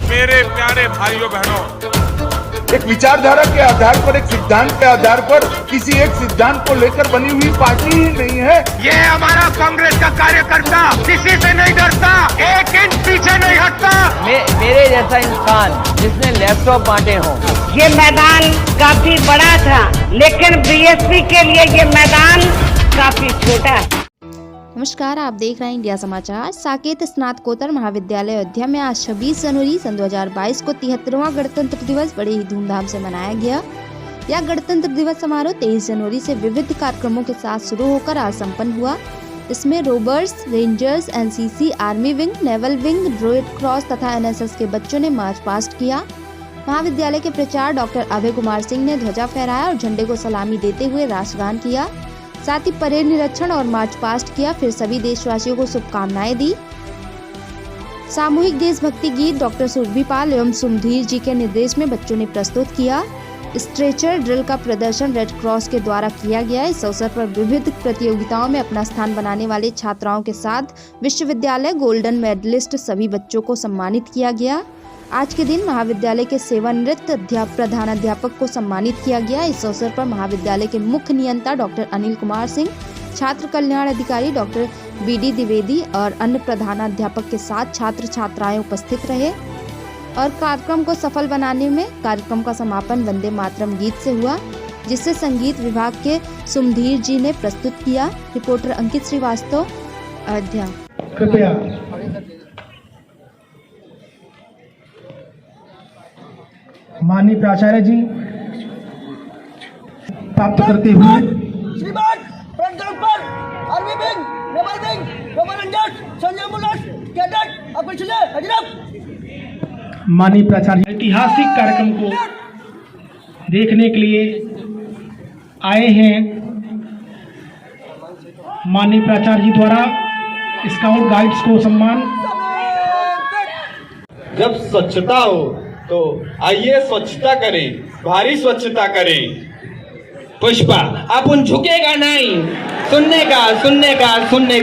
मेरे प्यारे भाइयों बहनों, एक विचारधारा के आधार पर, एक सिद्धांत के आधार पर किसी एक सिद्धांत को लेकर बनी हुई पार्टी ही नहीं है। ये हमारा कांग्रेस का कार्यकर्ता किसी से नहीं डरता, एक इंच पीछे नहीं हटता। मेरे जैसा इंसान जिसने लैपटॉप बांटे हों। ये मैदान काफी बड़ा था, लेकिन बीएसपी के लिए ये मैदान काफी छोटा है। नमस्कार, आप देख रहे हैं इंडिया समाचार। साकेत स्नातकोत्तर महाविद्यालय अयोध्या में आज 26 जनवरी सन 2022 को 73वां गणतंत्र दिवस बड़े ही धूमधाम से मनाया गया। यह गणतंत्र दिवस समारोह 23 जनवरी से विविध कार्यक्रमों के साथ शुरू होकर आज संपन्न हुआ। इसमें robbers, rangers, NCC, army wing, naval wing, red cross तथा एनएसएस के बच्चों ने मार्च पास्ट किया। महाविद्यालय के प्राचार्य डॉक्टर अभय कुमार सिंह ने ध्वजा फहराया और झंडे को सलामी देते हुए राष्ट्रगान किया। साथ ही परेड निरीक्षण और मार्च पास्ट किया। फिर सभी देशवासियों को शुभकामनाएं दी। सामूहिक देशभक्ति गीत डॉक्टर सुरभि पाल एवं सुमधीर जी के निर्देश में बच्चों ने प्रस्तुत किया। स्ट्रेचर ड्रिल का प्रदर्शन रेड क्रॉस के द्वारा किया गया। इस अवसर पर विविध प्रतियोगिताओं में अपना स्थान बनाने वाले छात्राओं के साथ विश्वविद्यालय गोल्डन मेडलिस्ट सभी बच्चों को सम्मानित किया गया। आज के दिन महाविद्यालय के सेवानिवृत्त प्रधानाध्यापक को सम्मानित किया गया। इस अवसर पर महाविद्यालय के मुख्य नियंता डॉक्टर अनिल कुमार सिंह, छात्र कल्याण अधिकारी डॉक्टर बीडी द्विवेदी और अन्य प्रधानाध्यापक के साथ छात्र छात्राएं उपस्थित रहे और कार्यक्रम को सफल बनाने में कार्यक्रम का समापन वंदे मातरम गीत से हुआ, जिससे संगीत विभाग के सुमधीर जी ने प्रस्तुत किया। रिपोर्टर अंकित श्रीवास्तव, अयोध्या। कृपया माननीय प्राचार्य जी प्राप्त करते हुए श्रीमान पर army wing, naval wing, Roman rangers, Sanjay Mulas, cadet, officer, हजरत। माननीय प्राचार्य ऐतिहासिक कार्यक्रम को देखने के लिए आए हैं। माननीय प्राचार्य जी द्वारा स्काउट गाइड्स को सम्मान। जब स्वच्छता हो तो आइए स्वच्छता करें, भारी स्वच्छता करें। पुष्पा अपन झुकेगा नहीं, सुनने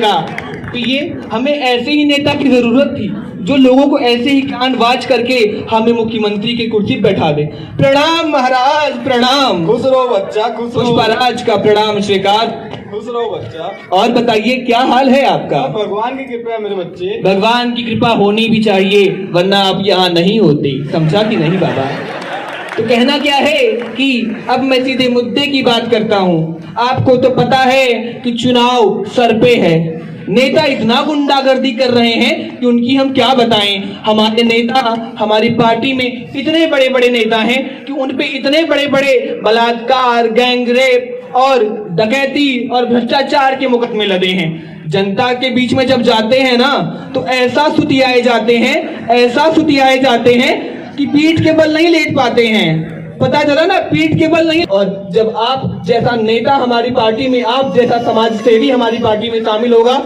का। तो ये हमें ऐसे ही नेता की जरूरत थी जो लोगों को ऐसे ही कान वाच करके हमें मुख्यमंत्री की कुर्सी बैठा दे। प्रणाम महाराज, प्रणाम। खुश रहो बच्चा, खुश रहो। पुष्पराज का प्रणाम स्वीकार। खुश रहो बच्चा। और बताइए क्या हाल है आपका? भगवान की कृपा है मेरे बच्चे। भगवान की कृपा होनी भी चाहिए, वरना आप यहाँ नहीं होते। समझा कि नहीं बाबा? तो कहना क्या है कि अब मैं सीधे मुद्दे की बात करता हूँ। आपको तो पता है कि चुनाव सर पे है। नेता इतना गुंडागर्दी कर रहे हैं कि उनकी हम क्या बताएं। हमारे नेता हमारी पार्टी में इतने बड़े बड़े नेता हैं कि उन पे इतने बड़े बड़े बलात्कार, गैंगरेप और डकैती और भ्रष्टाचार के मुकदमे लदे हैं। जनता के बीच में जब जाते हैं ना तो ऐसा सुतियाए जाते हैं कि पीठ के बल नहीं लेट पाते हैं। पता चला ना, पीठ के बल नहीं। और जब आप जैसा नेता हमारी पार्टी में, आप जैसा समाज सेवी हमारी पार्टी में शामिल होगा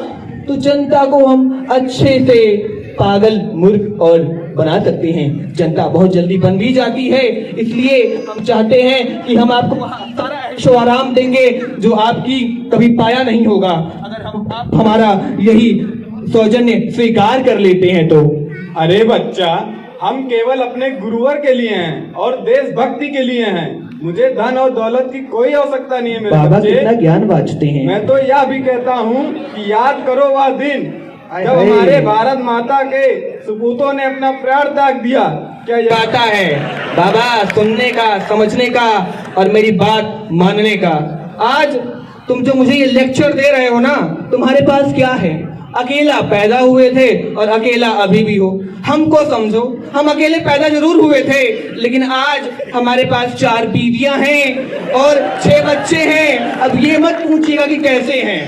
तो जनता को हम अच्छे से पागल, मूर्ख और बना सकते हैं। जनता बहुत जल्दी बन भी जाती है। इसलिए हम चाहते हैं कि हम आपको सारा ऐशो आराम देंगे जो आपकी कभी पाया नहीं होगा, अगर आप हमारा यही सौजन्य स्वीकार कर लेते हैं तो। अरे बच्चा, हम केवल अपने गुरुवर के लिए हैं और देशभक्ति के लिए हैं। मुझे धन और दौलत की कोई आवश्यकता नहीं है मेरे बाबा बच्चे। कितना ज्ञान बांटते हैं। मैं तो यह भी कहता हूँ कि याद करो वह दिन जब हमारे भारत माता के सपूतों ने अपना प्राण त्याग दिया। क्या याद आता है बाबा? सुनने का, समझने का और मेरी बात मानने का। आज तुम जो मुझे ये लेक्चर दे रहे हो ना, तुम्हारे पास क्या है? अकेला पैदा हुए थे और अकेला अभी भी हो। हमको समझो, हम अकेले पैदा जरूर हुए थे, लेकिन आज हमारे पास 4 बीवियां हैं और 6 बच्चे हैं। अब ये मत पूछिएगा कि कैसे हैं,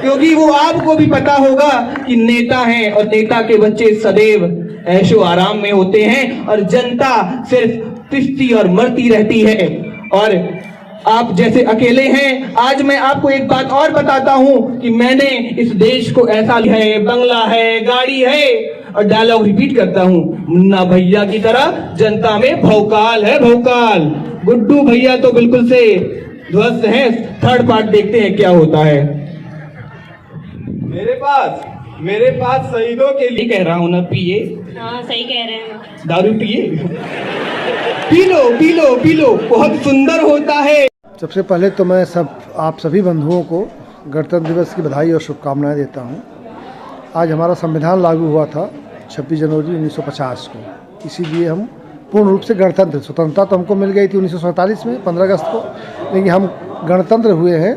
क्योंकि वो आपको भी पता होगा कि नेता हैं और नेता के बच्चे सदैव ऐशो आराम में होते हैं और जनता सिर्फ पिसती और मरती रहती है। और आप जैसे अकेले हैं। आज मैं आपको एक बात और बताता हूँ कि मैंने इस देश को ऐसा है, बंगला है, गाड़ी है, और डायलॉग रिपीट करता हूँ, मुन्ना भैया की तरह जनता में भौकाल है, भौकाल। गुड्डू भैया तो बिल्कुल से ध्वस्त हैं। थर्ड पार्ट देखते हैं क्या होता है। मेरे पास शहीदों के लिए कह रहा हूँ ना पिए। हाँ सही कह रहे हैं। दारू पिए? P low P low P low, बहुत सुंदर होता है। सबसे पहले तो मैं आप सभी बंधुओं को गणतंत्र दिवस की बधाई और शुभकामनाएं देता हूं। आज हमारा संविधान लागू हुआ था 26 जनवरी 1950 को, इसीलिए हम पूर्ण रूप से गणतंत्र, स्वतंत्रता तो हमको मिल गई थी 1947 में 15 अगस्त को, लेकिन हम गणतंत्र हुए हैं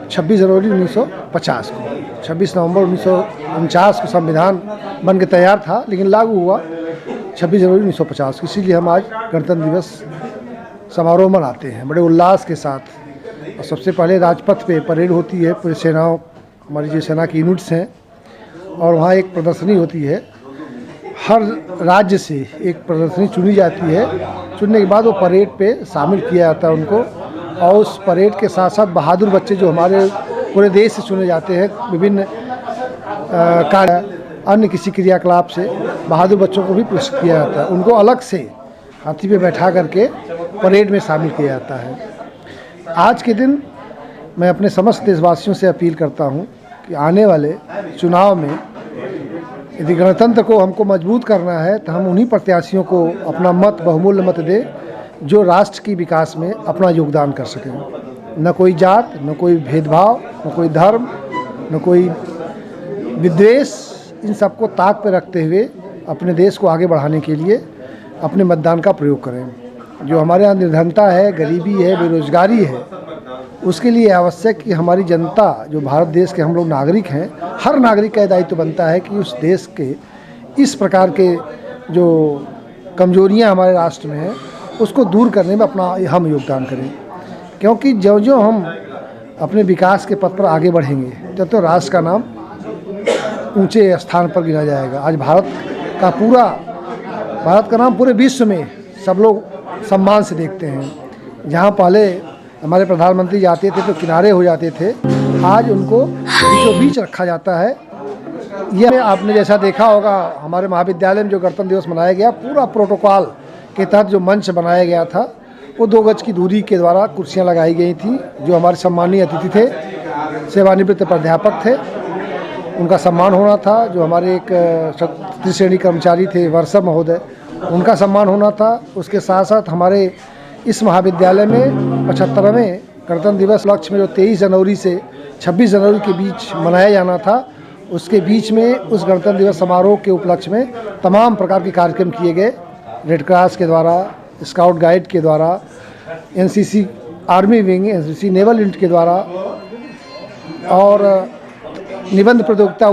26 जनवरी 1950 को। 26 नवंबर 1949 को संविधान बन के तैयार था, लेकिन लागू हुआ 26 जनवरी 1950 को, इसीलिए हम आज गणतंत्र दिवस समारोह मनाते हैं बड़े उल्लास के साथ। और सबसे पहले राजपथ पे परेड होती है, पूरी सेनाओं, हमारी जो सेना की यूनिट्स हैं, और वहाँ एक प्रदर्शनी होती है। हर राज्य से एक प्रदर्शनी चुनी जाती है, चुनने के बाद वो परेड पे शामिल किया जाता है उनको। और उस परेड के साथ साथ बहादुर बच्चे जो हमारे पूरे देश से चुने जाते हैं, विभिन्न कार्य अन्य किसी क्रियाकलाप से बहादुर बच्चों को भी पुरस्कृत किया जाता है। उनको अलग से हाथी पे बैठा करके परेड में शामिल किया जाता है। आज के दिन मैं अपने समस्त देशवासियों से अपील करता हूं कि आने वाले चुनाव में यदि गणतंत्र को हमको मजबूत करना है तो हम उन्हीं प्रत्याशियों को अपना मत, बहुमूल्य मत दें जो राष्ट्र की विकास में अपना योगदान कर सकें। न कोई जात, न कोई भेदभाव, न कोई धर्म, न कोई विद्वेष, इन सबको ताक पे रखते हुए अपने देश को आगे बढ़ाने के लिए अपने मतदान का प्रयोग करें। जो हमारे यहाँ निर्धनता है, गरीबी है, बेरोजगारी है, उसके लिए आवश्यक कि हमारी जनता, जो भारत देश के हम लोग नागरिक हैं, हर नागरिक का दायित्व बनता है कि उस देश के इस प्रकार के जो कमजोरियां हमारे राष्ट्र में हैं उसको दूर करने में अपना हम योगदान करें। क्योंकि जो जो हम अपने विकास के पथ पर आगे बढ़ेंगे तब तो राष्ट्र का नाम ऊंचे स्थान पर गिना जाएगा। आज भारत का नाम पूरे विश्व में सब लोग सम्मान से देखते हैं। जहाँ पहले हमारे प्रधानमंत्री जाते थे तो किनारे हो जाते थे, आज उनको बीचों बीच रखा जाता है। यह आपने जैसा देखा होगा, हमारे महाविद्यालय में जो गणतंत्र दिवस मनाया गया, पूरा प्रोटोकॉल के तहत जो मंच बनाया गया था वो 2 गज की दूरी के द्वारा कुर्सियां लगाई गई थी। जो हमारे सम्मानीय अतिथि थे, सेवानिवृत्त प्राध्यापक थे, उनका सम्मान होना था। जो हमारे एक त्रिश्रेणी कर्मचारी थे, वर्षा महोदय, उनका सम्मान होना था। उसके साथ साथ हमारे इस महाविद्यालय में 75वें गणतंत्र दिवस लक्ष्य में जो 23 जनवरी से 26 जनवरी के बीच मनाया जाना था, उसके बीच में उस गणतंत्र दिवस समारोह के उपलक्ष्य में तमाम प्रकार के कार्यक्रम किए गए। रेड क्रॉस के द्वारा, स्काउट गाइड के द्वारा, NCC army wing, NCC naval unit के द्वारा और निबंध प्रतियोगिता